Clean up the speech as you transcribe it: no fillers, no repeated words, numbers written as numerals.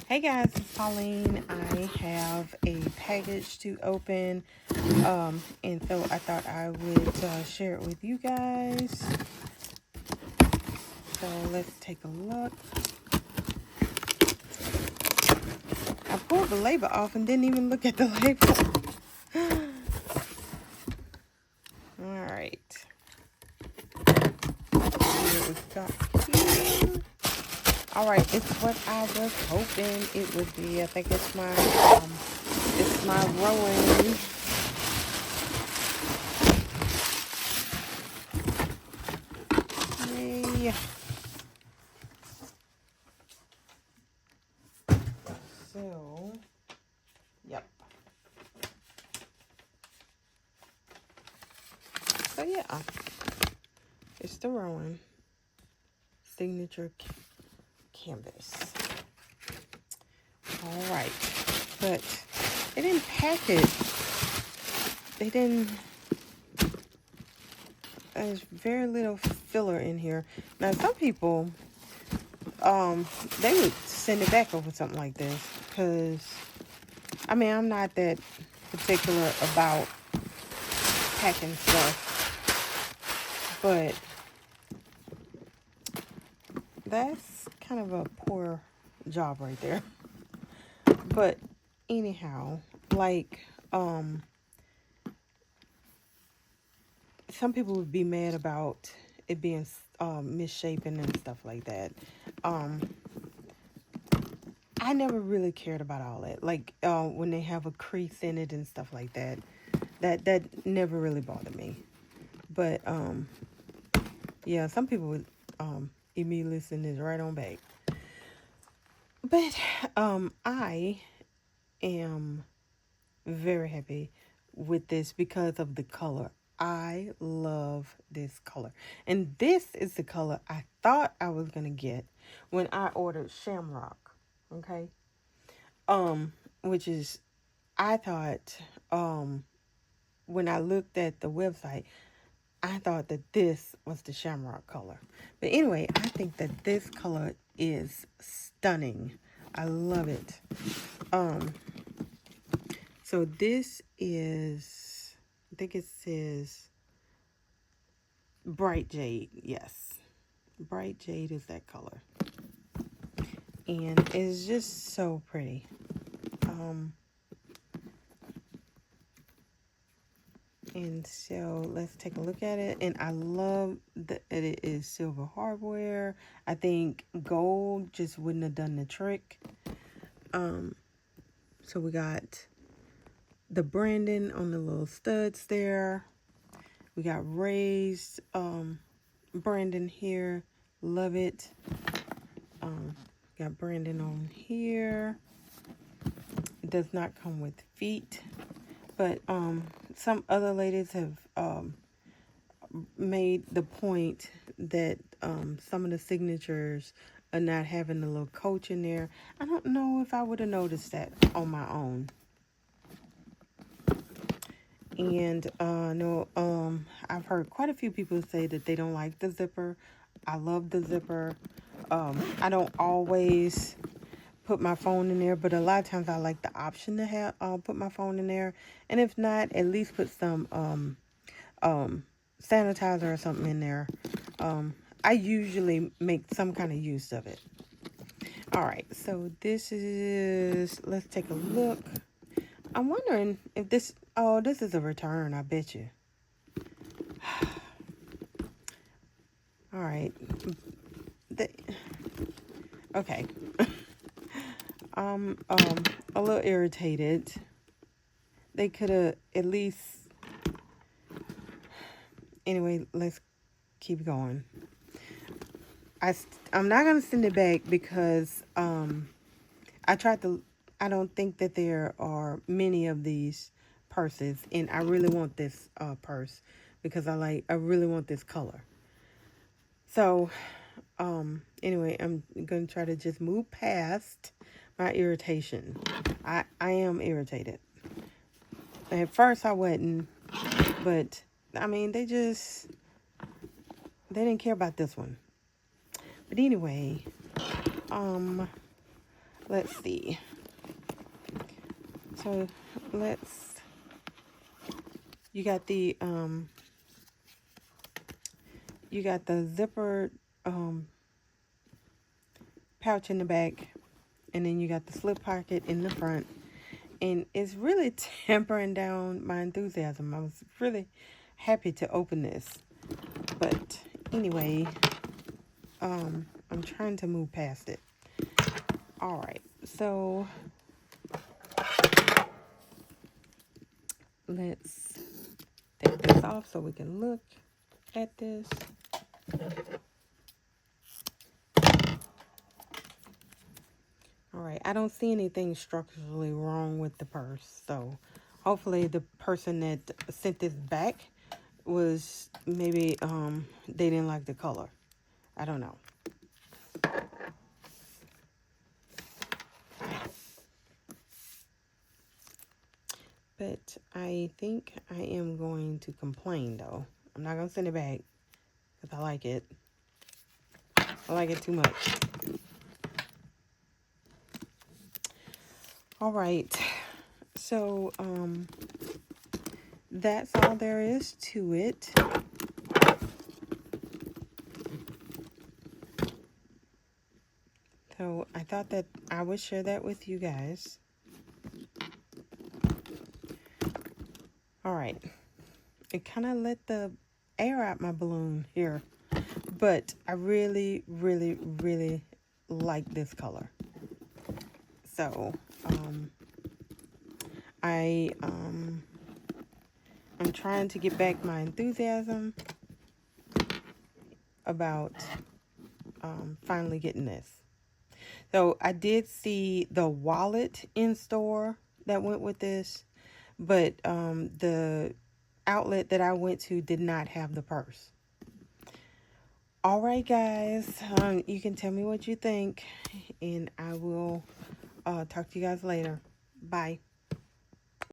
Hey guys, it's Pauline. I have a package to open, and so I thought I would share it with you guys. So let's take a look. I pulled the label off and didn't even look at the label. All right. Here we go. All right, it's what I was hoping it would be. I think it's my Rowan. Yay. So, yep. So yeah, it's the Rowan signature canvas. All right, but they didn't pack it. They didn't. There's very little filler in here. Now, some people, they would send it back over something like this, because I mean, I'm not that particular about packing stuff, but that's kind of a poor job right there. But anyhow, like, some people would be mad about it being misshapen and stuff like that. I never really cared about all that. Like, when they have a crease in it and stuff like that, that never really bothered me. But yeah, some people would immediately send this right on back. But I am very happy with this because of the color. I love this color. And this is the color I thought I was going to get when I ordered Shamrock. Okay? Which is, I thought, when I looked at the website, I thought that this was the Shamrock color. But anyway, I think that this color is stunning. I love it. So this is, I think it says bright jade. Yes, bright jade is that color, and it's just so pretty. And so let's take a look at it. And I love that it is silver hardware. I think gold just wouldn't have done the trick. So we got the branding on the little studs there. We got raised branding here. Love it. Got branding on here. It does not come with feet, but some other ladies have made the point that some of the signatures are not having the little coach in there. I don't know if I would have noticed that on my own. And no, I've heard quite a few people say that they don't like the zipper. I love the zipper. I don't always put my phone in there, but a lot of times I like the option to have put my phone in there. And if not, at least put some sanitizer or something in there. I usually make some kind of use of it. All right, so this is, let's take a look. I'm wondering if this, oh, this is a return, I bet you. All right. Okay. I'm a little irritated. They could have at least, anyway, let's keep going. I'm not going to send it back because I don't think that there are many of these purses, and I really want this purse because I really want this color. So anyway, I'm going to try to just move past my irritation. I am irritated. At first I wasn't, but I mean, they didn't care about this one. But anyway, let's see. So you got the zipper pouch in the back, and then you got the slip pocket in the front, and it's really tempering down my enthusiasm. I was really happy to open this, but anyway, I'm trying to move past it. All right, so let's take this off so we can look at this. All right, I don't see anything structurally wrong with the purse, so hopefully the person that sent this back was maybe they didn't like the color. I don't know. But I think I am going to complain, though. I'm not going to send it back because I like it. I like it too much. All right. So, that's all there is to it. So, I thought that I would share that with you guys. All right. It kind of let the air out my balloon here. But I really, really, really like this color. So, I'm trying to get back my enthusiasm about finally getting this. So I did see the wallet in store that went with this, but the outlet that I went to did not have the purse. All right, guys, you can tell me what you think, and I will talk to you guys later. Bye.